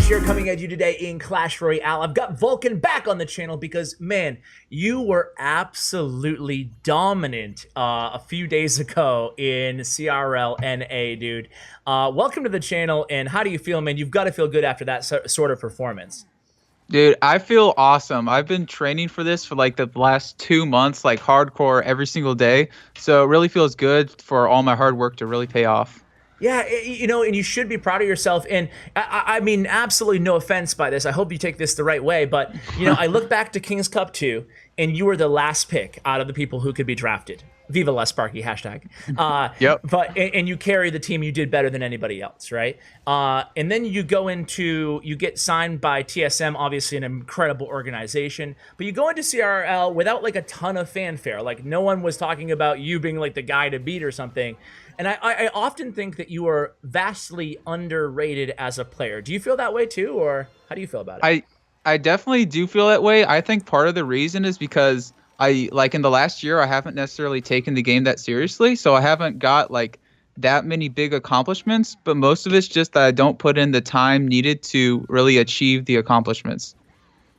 Josh here coming at you today in Clash Royale. I've got VULKan back on the channel because, man, you were absolutely dominant a few days ago in CRL NA, dude. Welcome to the channel, and how do you feel, man? You've got to feel good after that sort of performance. Dude, I feel awesome. I've been training for this for like the last 2 months, like hardcore every single day. So it really feels good for all my hard work to really pay off. Yeah, you know, and you should be proud of yourself. And I mean, absolutely no offense by this. I hope you take this the right way. But, you know, I look back to King's Cup 2, and you were the last pick out of the people who could be drafted. Viva La Sparky, hashtag. Yep. But and you carry the team. You did better than anybody else, right? And then you get signed by TSM, obviously an incredible organization. But you go into CRL without like a ton of fanfare. Like no one was talking about you being like the guy to beat or something. And I often think that you are vastly underrated as a player. Do you feel that way too, or how do you feel about it? I definitely do feel that way. I think part of the reason is because in the last year I haven't necessarily taken the game that seriously, so I haven't got like that many big accomplishments, but most of it's just that I don't put in the time needed to really achieve the accomplishments.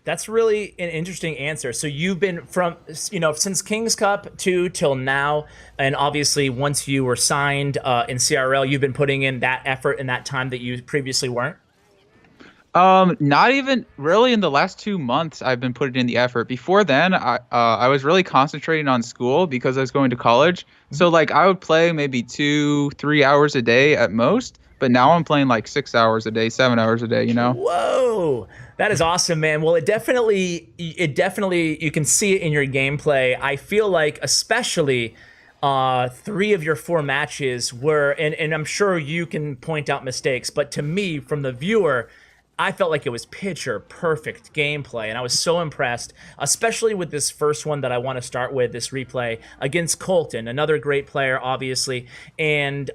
That's really an interesting answer. So you've been from, you know, since King's Cup 2 till now, and obviously once you were signed in CRL, you've been putting in that effort and that time that you previously weren't? Not even really in the last 2 months I've been putting in the effort. Before then, I was really concentrating on school because I was going to college. So like I would play maybe 2-3 hours a day at most, but now I'm playing like 6 hours a day, 7 hours a day, you know? Whoa, that is awesome, man. Well, it definitely, you can see it in your gameplay. I feel like especially 3 of your 4 matches were, and I'm sure you can point out mistakes, but to me, from the viewer, I felt like it was picture perfect gameplay, and I was so impressed, especially with this first one that I want to start with, this replay against Colton, another great player, obviously, and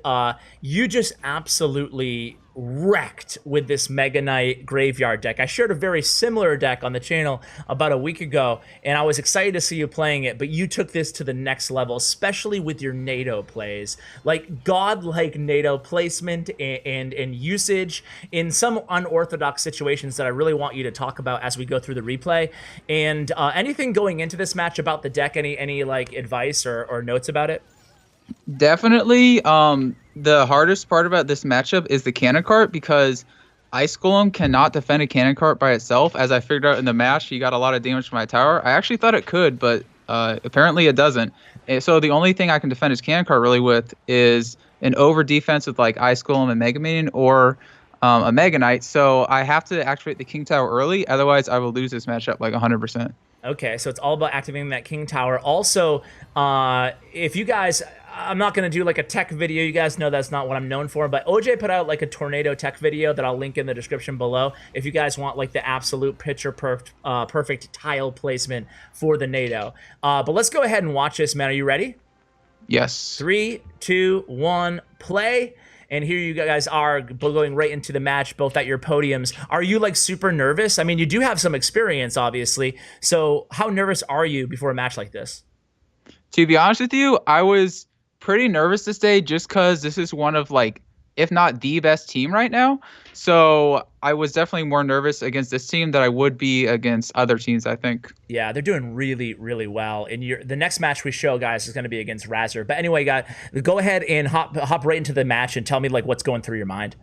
you just absolutely wrecked with this Mega Knight Graveyard deck. I shared a very similar deck on the channel about a week ago, and I was excited to see you playing it, but you took this to the next level, especially with your NATO plays. Like godlike NATO placement and usage in some unorthodox situations that I really want you to talk about as we go through the replay. And anything going into this match about the deck, any like advice or notes about it? Definitely. The hardest part about this matchup is the cannon cart because Ice Golem cannot defend a cannon cart by itself. As I figured out in the match, he got a lot of damage from my tower. I actually thought it could, but apparently it doesn't. And so the only thing I can defend his cannon cart really with is an over defense with like Ice Golem and Mega Minion or a Mega Knight. So I have to activate the King Tower early. Otherwise, I will lose this matchup like 100%. Okay, so it's all about activating that King Tower. Also, if you guys, I'm not going to do like a tech video. You guys know that's not what I'm known for, but OJ put out like a tornado tech video that I'll link in the description below if you guys want like the absolute picture perfect tile placement for the NATO. But let's go ahead and watch this, man. Are you ready? Yes. 3, 2, 1, play. And here you guys are going right into the match, both at your podiums. Are you like super nervous? I mean, you do have some experience, obviously. So how nervous are you before a match like this? To be honest with you, I was pretty nervous this day just because this is one of like, if not the best team right now. So I was definitely more nervous against this team than I would be against other teams, I think. Yeah, they're doing really, really well. And the next match we show, guys, is going to be against Razor. But anyway, guys, go ahead and hop right into the match and tell me like what's going through your mind.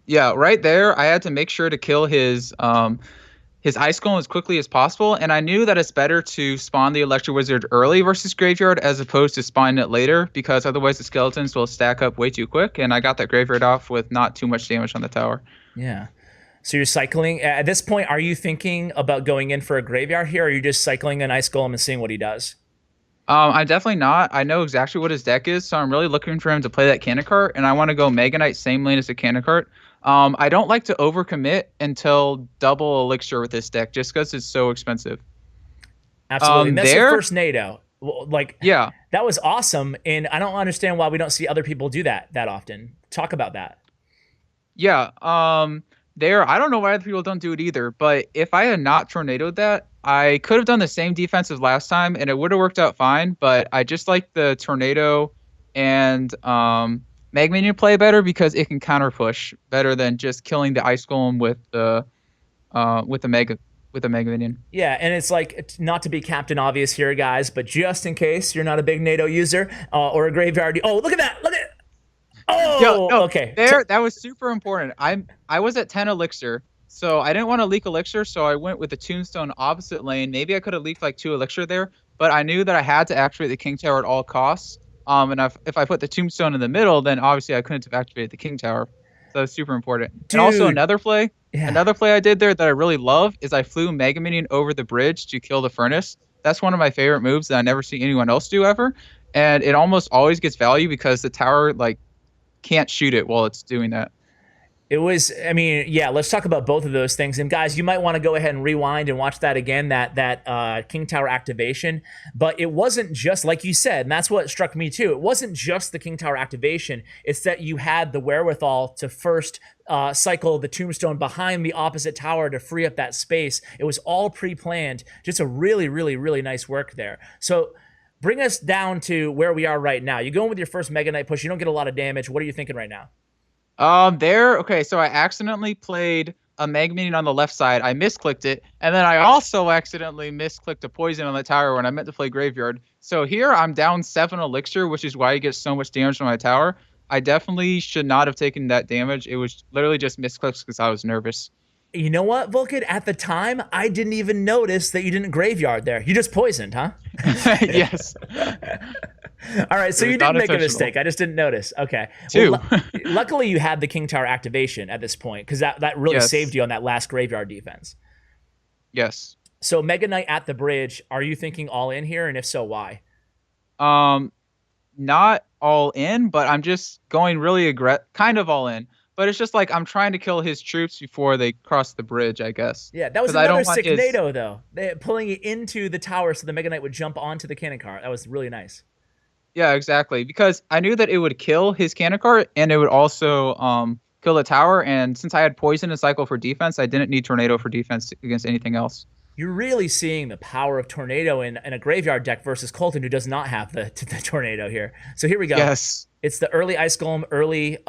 Yeah, right there, I had to make sure to kill his Ice Golem as quickly as possible, and I knew that it's better to spawn the Electro Wizard early versus Graveyard as opposed to spawning it later, because otherwise the skeletons will stack up way too quick, and I got that Graveyard off with not too much damage on the tower. Yeah. So you're cycling. At this point, are you thinking about going in for a Graveyard here, or are you just cycling an Ice Golem and seeing what he does? I'm definitely not. I know exactly what his deck is, so I'm really looking for him to play that Cannon Cart, and I want to go Mega Knight same lane as the Cannon Cart. I don't like to overcommit until double Elixir with this deck, just because it's so expensive. Absolutely. And that's your first NATO. Like, yeah, that was awesome, and I don't understand why we don't see other people do that often. Talk about that. Yeah. I don't know why other people don't do it either, but if I had not tornadoed that, I could have done the same defense as last time, and it would have worked out fine. But I just like the tornado and Mega Minion play better because it can counter push better than just killing the Ice Golem with the Mega Minion. Yeah, and it's like not to be Captain Obvious here, guys, but just in case you're not a big NATO user or a graveyard. Oh, look at that! Look at. Yo, Oh, no, okay. that was super important. I was at 10 elixir, so I didn't want to leak elixir, so I went with the tombstone opposite lane. Maybe I could have leaked like 2 elixir there, but I knew that I had to activate the king tower at all costs. And if I put the tombstone in the middle, then obviously I couldn't have activated the king tower. So that's super important. And also Dude. Yeah. another play I did there that I really love is I flew Mega Minion over the bridge to kill the furnace. That's one of my favorite moves that I never see anyone else do ever. And it almost always gets value because the tower like can't shoot it while it's doing that. It was, I mean, yeah, let's talk about both of those things. And guys, you might want to go ahead and rewind and watch that again, that King Tower activation. But it wasn't just, like you said, and that's what struck me too. It wasn't just the King Tower activation. It's that you had the wherewithal to first cycle the tombstone behind the opposite tower to free up that space. It was all pre-planned. Just a really, really, really nice work there. So bring us down to where we are right now. You go in with your first Mega Knight push. You don't get a lot of damage. What are you thinking right now? Okay, so I accidentally played a Mega Minion on the left side. I misclicked it, and then I also accidentally misclicked a poison on the tower when I meant to play graveyard. So here I'm down 7 elixir, which is why you get so much damage on my tower. I definitely should not have taken that damage. It was literally just misclicks because I was nervous. You know what, VULKan? At the time, I didn't even notice that you didn't graveyard there. You just poisoned, huh? Yes. All right, so you did make a mistake. I just didn't notice. Okay. Well, luckily, you had the King Tower activation at this point because that really saved you on that last graveyard defense. Yes. So Mega Knight at the bridge, are you thinking all in here? And if so, why? Not all in, but I'm just going really kind of all in. But it's just like I'm trying to kill his troops before they cross the bridge, I guess. Yeah, that was another sick NATO, though. Pulling it into the tower so the Mega Knight would jump onto the cannon cart. That was really nice. Yeah, exactly. Because I knew that it would kill his cannon cart and it would also kill the tower. And since I had poison and cycle for defense, I didn't need tornado for defense against anything else. You're really seeing the power of tornado in a graveyard deck versus Colton, who does not have the tornado here. So here we go. Yes. It's the early Ice Golem, early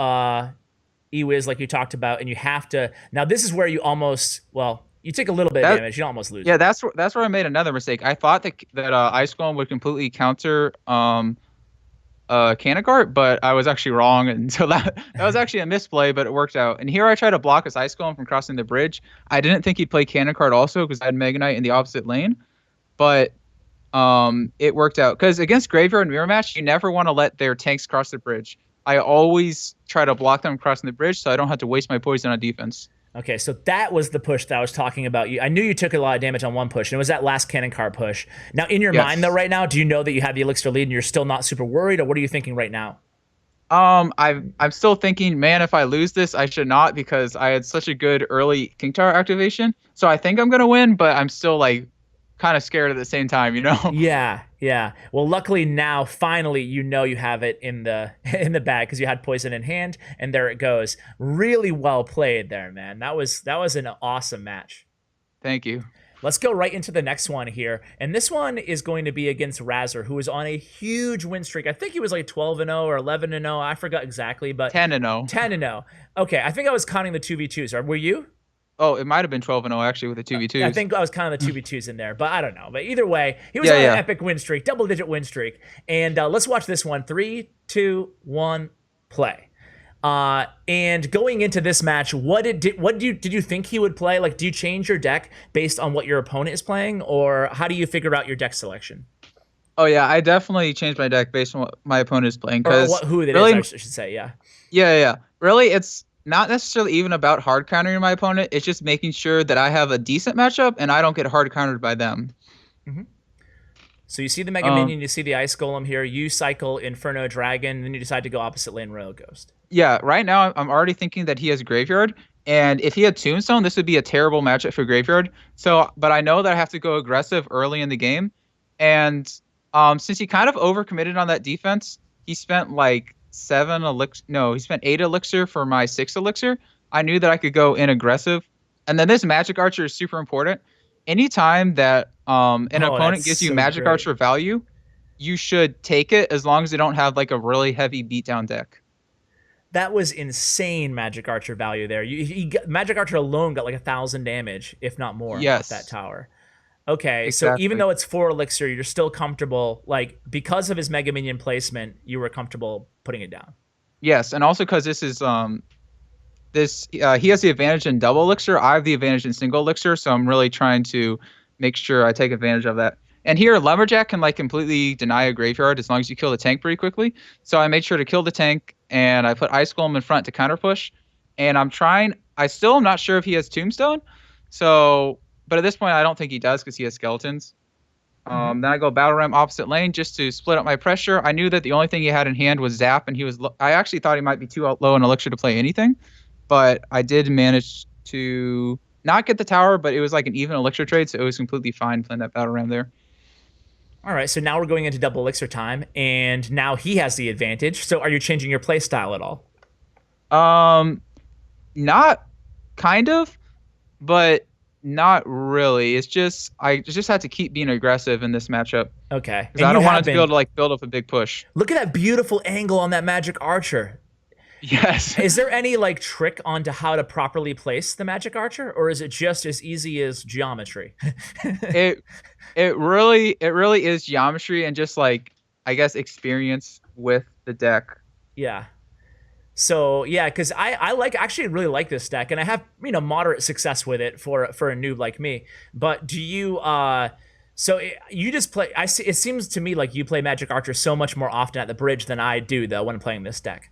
E-Wiz like you talked about, and you have to. Now this is where you almost, well, you take a little bit of damage, you almost lose. Yeah, that's where I made another mistake. I thought that Ice Golem would completely counter Cannon Cart, but I was actually wrong, and so that was actually a misplay, but it worked out. And here I try to block his Ice Golem from crossing the bridge. I didn't think he'd play Cannon Cart also because I had Mega Knight in the opposite lane, but it worked out because against Graveyard and Mirror Match, you never want to let their tanks cross the bridge. I always try to block them crossing the bridge so I don't have to waste my poison on defense. Okay, so that was the push that I was talking about. I knew you took a lot of damage on one push, and it was that last cannon cart push. Now, in your mind, though, right now, do you know that you have the elixir lead and you're still not super worried, or what are you thinking right now? I'm still thinking, man, if I lose this, I should not because I had such a good early King Tower activation. So I think I'm gonna win, but I'm still like kind of scared at the same time, you know? Yeah, yeah. Well, luckily now, finally, you know you have it in the bag because you had poison in hand, and there it goes. Really well played there, man. That was an awesome match. Thank you. Let's go right into the next one here. And this one is going to be against Razor, who is on a huge win streak. I think he was like 12-0 or 11-0. I forgot exactly, but 10-0. 10-0. Okay, I think I was counting the 2v2s. Or were you? Oh, it might have been 12-0 actually with the 2v2s. I think I was counting the 2v2s in there, but I don't know. But either way, he was on an epic win streak, double-digit win streak. And let's watch this one. 3, 2, 1, play. And going into this match, did you think he would play? Like, do you change your deck based on what your opponent is playing, or how do you figure out your deck selection? Oh yeah, I definitely changed my deck based on what my opponent is playing. Who it really, is, I should say, yeah. Yeah. Really, it's not necessarily even about hard countering my opponent. It's just making sure that I have a decent matchup and I don't get hard countered by them. Mm-hmm. So you see the Mega Minion, you see the Ice Golem here. You cycle Inferno Dragon, and then you decide to go opposite lane Royal Ghost. Yeah, right now I'm already thinking that he has Graveyard, and if he had Tombstone, this would be a terrible matchup for Graveyard. So, but I know that I have to go aggressive early in the game, and since he kind of overcommitted on that defense, he spent like 7 elixir. No, he spent 8 elixir for my 6 elixir. I knew that I could go in aggressive, and then this Magic Archer is super important. Anytime that an opponent gives you Magic Archer value, you should take it as long as they don't have like a really heavy beatdown deck. That was insane Magic Archer value there. Magic Archer alone got like 1,000 damage, if not more, off that Yes, tower. Okay, so even exactly. though it's 4 elixir, you're still comfortable, like, because of his Mega Minion placement, you were comfortable putting it down. Yes, and also because this is he has the advantage in double elixir. I have the advantage in single elixir, so I'm really trying to make sure I take advantage of that. And here, Lumberjack can like completely deny a graveyard as long as you kill the tank pretty quickly. So I made sure to kill the tank, and I put Ice Golem in front to counter push. And I'm trying. I still am not sure if he has Tombstone. So, but at this point, I don't think he does because he has skeletons. Hmm. Then I go Battle Ram opposite lane just to split up my pressure. I knew that the only thing he had in hand was Zap, and he was. I actually thought he might be too low in elixir to play anything, but I did manage to not get the tower, but it was like an even elixir trade, so it was completely fine playing that Battle Ram there. All right, so now we're going into double elixir time, and now he has the advantage. So are you changing your play style at all? Um, Not kind of, but not really. It's just I just had to keep being aggressive in this matchup Okay, because and I you don't want have it to be able been. to like build up a big push. Look at that beautiful angle on that Magic Archer. Yes. Is there any like trick onto how to properly place the Magic Archer, or is it just as easy as geometry? It it really is geometry and just like I guess experience with the deck. Yeah. So yeah, because I like actually really like this deck, and I have moderate success with it for a noob like me. But do you you just play? I see. It seems to me like you play Magic Archer so much more often at the bridge than I do though when playing this deck.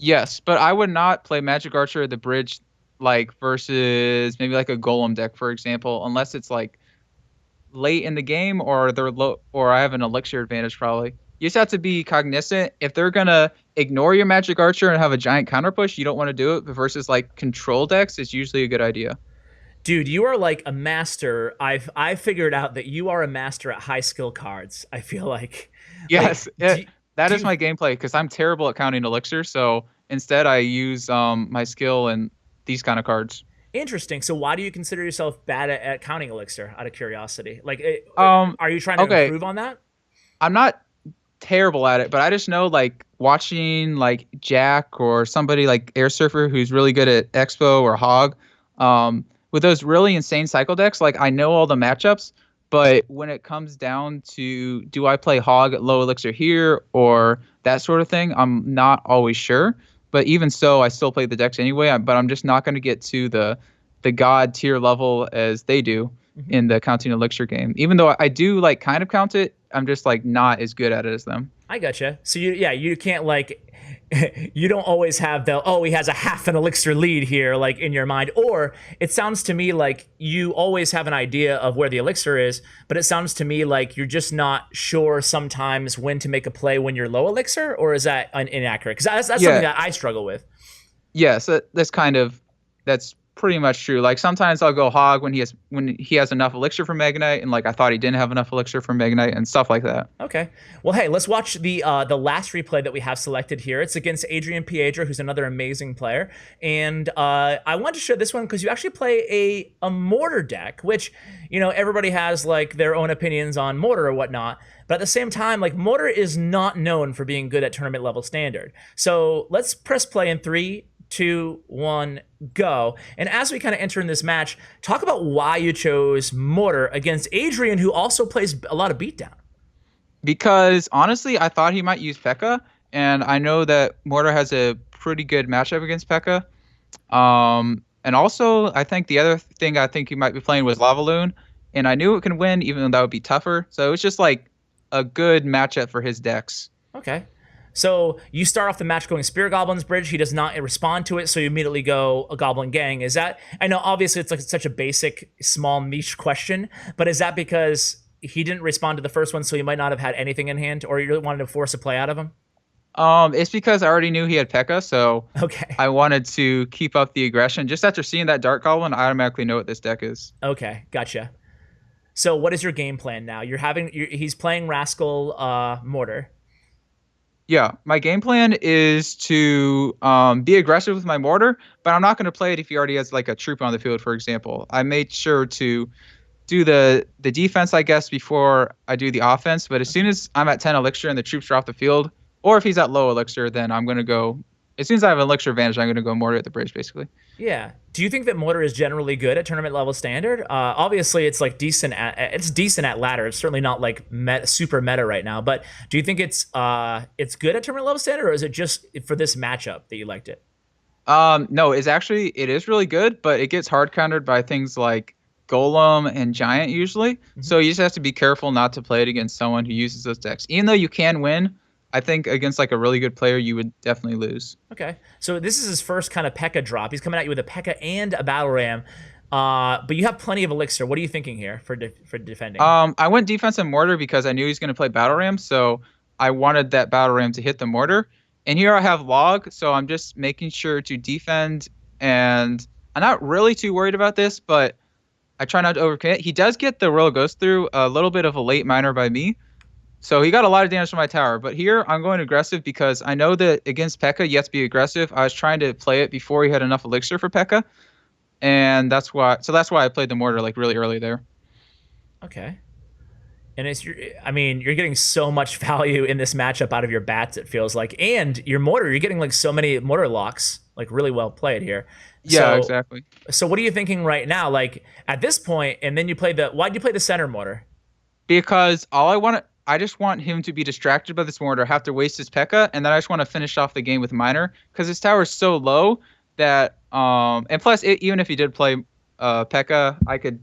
Yes, but I would not play Magic Archer at the bridge like versus maybe like a Golem deck, for example, unless it's like late in the game or they're low or I have an elixir advantage probably. You just have to be cognizant. If they're gonna ignore your Magic Archer and have a giant counter push, you don't want to do it. But versus like control decks, it's usually a good idea. Dude, you are like a master. I've figured out that you are a master at high skill cards. I feel like Yes, that do is you my gameplay because I'm terrible at counting elixir. So instead, I use my skill and these kind of cards. interesting. So why do you consider yourself bad at counting elixir? Out of curiosity, like, Um, are you trying to okay, improve on that? I'm not terrible at it, but I just know like watching like Jack or somebody like Air Surfer who's really good at Expo or Hog, with those really insane cycle decks, like I know all the matchups, but when it comes down to do I play Hog at low elixir here or that sort of thing, I'm not always sure. But even so, I still play the decks anyway. But I'm just not going to get to the god tier level as they do Mhm. in the counting elixir game. Even though I do like kind of count it, I'm just like not as good at it as them. I gotcha. So you can't like you don't always have the he has a half an elixir lead here like in your mind, or it sounds to me like you always have an idea of where the elixir is, but it sounds to me like you're just not sure sometimes when to make a play when you're low elixir, or is that inaccurate? Because that's something Yeah, that I struggle with. yes, that's pretty much true. Like sometimes I'll go Hog when he has enough elixir for Magnite, and like I thought he didn't have enough elixir for Magnite and stuff like that. Okay. Well, hey, let's watch the last replay that we have selected here. It's against Adrian Piedra, who's another amazing player. And I wanted to show this one because you actually play a Mortar deck, which, everybody has like their own opinions on Mortar or whatnot. But at the same time, like Mortar is not known for being good at tournament level standard. So let's press play in 3, 2, 1, go. And as we kind of enter in this match, talk about why you chose Mortar against Adrian, who also plays a lot of beatdown. Because honestly, I thought he might use P.E.K.K.A. And I know that Mortar has a pretty good matchup against P.E.K.K.A. And also, I think the other thing I think he might be playing was Lava Loon, and I knew it can win, even though that would be tougher. So it was just like a good matchup for his decks. Okay. So you start off the match going Spirit Goblin's Bridge. He does not respond to it, so you immediately go a Goblin Gang. Is that? I know obviously it's like such a basic, small niche question, but is that because he didn't respond to the first one, so he might not have had anything in hand, or you really wanted to force a play out of him? It's because I already knew he had P.E.K.K.A., so Okay. I wanted to keep up the aggression. Just after seeing that Dark Goblin, I automatically know what this deck is. Okay. Gotcha. So what is your game plan now? He's playing Rascal Mortar. Yeah, my game plan is to be aggressive with my mortar, but I'm not going to play it if he already has like a troop on the field, for example. I made sure to do the defense, I guess, before I do the offense. But as soon as I'm at 10 elixir and the troops are off the field, or if he's at low elixir, then I'm going to go as soon as I have an elixir advantage, I'm gonna go Mortar at the bridge, basically. Yeah. Do you think that Mortar is generally good at tournament level standard? Obviously, it's like decent at ladder. It's certainly not like super meta right now. But do you think it's good at tournament level standard, or is it just for this matchup that you liked it? No, it is really good, but it gets hard countered by things like Golem and Giant usually. Mhm. So you just have to be careful not to play it against someone who uses those decks. Even though you can win, I think against like a really good player, you would definitely lose. Okay. So this is his first kind of P.E.K.K.A drop. He's coming at you with a P.E.K.K.A and a Battle Ram. But you have plenty of elixir. What are you thinking here for defending? I went defense and Mortar because I knew he was going to play Battle Ram, so I wanted that Battle Ram to hit the Mortar. And here I have Log, so I'm just making sure to defend, and I'm not really too worried about this, but I try not to overcommit. He does get the Royal Ghost through, a little bit of a late miner by me, so he got a lot of damage from my tower. But here I'm going aggressive because I know that against P.E.K.K.A you have to be aggressive. I was trying to play it before he had enough elixir for P.E.K.K.A, and that's why I played the Mortar like really early there. Okay. And I mean, you're getting so much value in this matchup out of your bats, it feels like. And your Mortar, you're getting like so many Mortar locks, like really well played here. Yeah, So, exactly. so what are you thinking right now? Like at this point, and then why'd you play the center Mortar? Because I just want him to be distracted by this Mortar, have to waste his P.E.K.K.A, and then I just want to finish off the game with Miner because his tower is so low that and plus even if he did play P.E.K.K.A, I could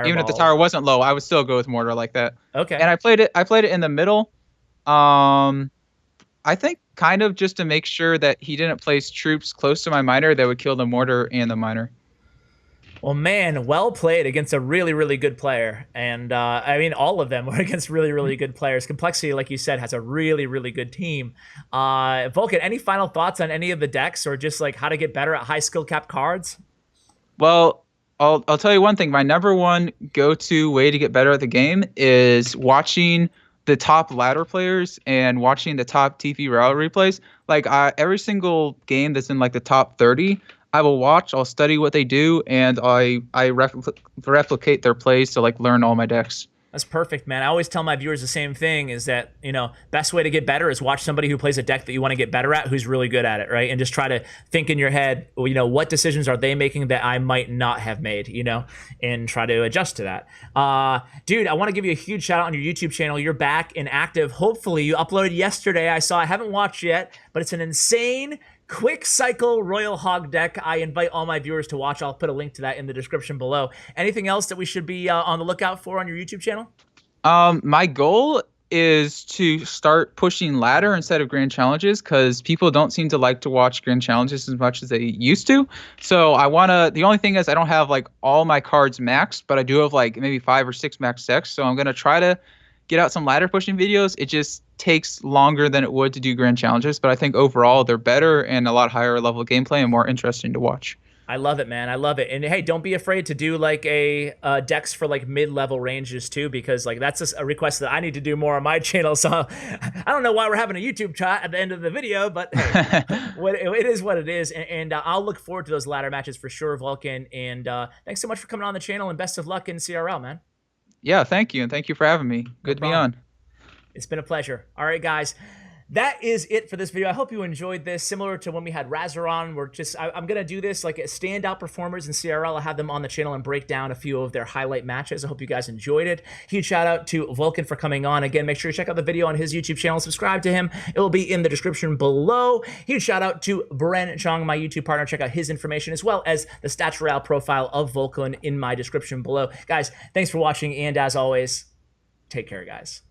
even if the Fireball. tower wasn't low, I would still go with Mortar like that. Okay. And I played it in the middle. Um, I think kind of just to make sure that he didn't place troops close to my Miner that would kill the Mortar and the Miner. Well, man, well played against a really, really good player. And I mean, all of them were against really, really good players. Complexity, like you said, has a really, really good team. VULKan, any final thoughts on any of the decks or just like how to get better at high skill cap cards? Well, I'll tell you one thing. My number one go-to way to get better at the game is watching the top ladder players and watching the top TV Royale replays. Like every single game that's in like the top 30, I will watch. I'll study what they do, and I replicate their plays to like learn all my decks. That's perfect, man. I always tell my viewers the same thing is that, best way to get better is watch somebody who plays a deck that you want to get better at who's really good at it, right? And just try to think in your head, what decisions are they making that I might not have made, and try to adjust to that. Dude, I want to give you a huge shout out on your YouTube channel. You're back and active. Hopefully you uploaded yesterday. I haven't watched yet, but it's an insane quick cycle Royal Hog deck. I invite all my viewers to watch. I'll put a link to that in the description below. Anything else that we should be on the lookout for on your YouTube channel? My goal is to start pushing ladder instead of grand challenges because people don't seem to like to watch grand challenges as much as they used to. So the only thing is I don't have like all my cards maxed, but I do have like maybe 5 or 6 max decks. So I'm going to try to get out some ladder pushing videos. It just takes longer than it would to do grand challenges, but I think overall they're better and a lot higher level gameplay and more interesting to watch. I love it, man. I love it. And hey, don't be afraid to do like a decks for like mid-level ranges too, because like that's a request that I need to do more on my channel. So I don't know why we're having a YouTube chat at the end of the video, but hey, it is what it is. And I'll look forward to those ladder matches for sure, VULKan. And thanks so much for coming on the channel and best of luck in CRL, man. Yeah, thank you. And thank you for having me. Good to be on. It's been a pleasure. All right, guys. That is it for this video. I hope you enjoyed this. Similar to when we had Razor on, I'm going to do this like standout performers in CRL. I'll have them on the channel and break down a few of their highlight matches. I hope you guys enjoyed it. Huge shout out to VULKan for coming on. Again, make sure you check out the video on his YouTube channel. Subscribe to him. It will be in the description below. Huge shout out to Bren Chong, my YouTube partner. Check out his information as well as the Stats Royale profile of VULKan in my description below. Guys, thanks for watching. And as always, take care, guys.